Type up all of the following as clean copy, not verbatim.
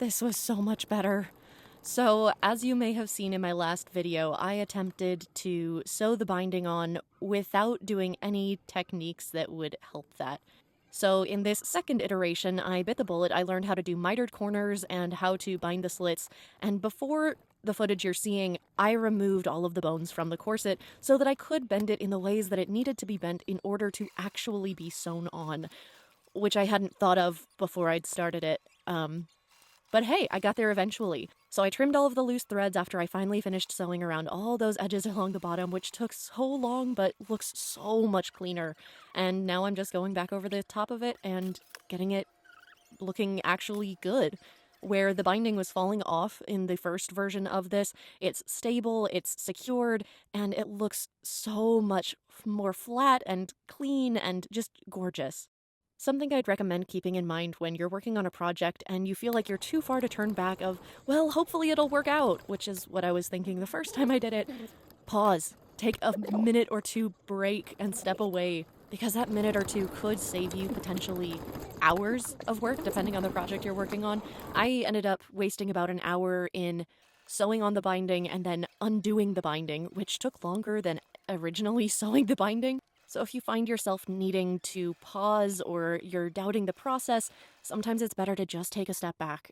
This was so much better. So, as you may have seen in my last video, I attempted to sew the binding on without doing any techniques that would help that. So in this second iteration, I bit the bullet. I learned how to do mitered corners and how to bind the slits, and before the footage you're seeing, I removed all of the bones from the corset so that I could bend it in the ways that it needed to be bent in order to actually be sewn on, which I hadn't thought of before I'd started it. But hey, I got there eventually. So I trimmed all of the loose threads after I finally finished sewing around all those edges along the bottom, which took so long but looks so much cleaner. And now I'm just going back over the top of it and getting it looking actually good. Where the binding was falling off in the first version of this, it's stable, it's secured, and it looks so much more flat and clean and just gorgeous. Something I'd recommend keeping in mind when you're working on a project and you feel like you're too far to turn back of, well, hopefully it'll work out, which is what I was thinking the first time I did it. Pause. Take a minute or two break and step away, because that minute or two could save you potentially hours of work, depending on the project you're working on. I ended up wasting about an hour in sewing on the binding and then undoing the binding, which took longer than originally sewing the binding. So if you find yourself needing to pause or you're doubting the process, sometimes it's better to just take a step back.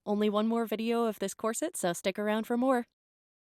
Only one more video of this corset, so stick around for more.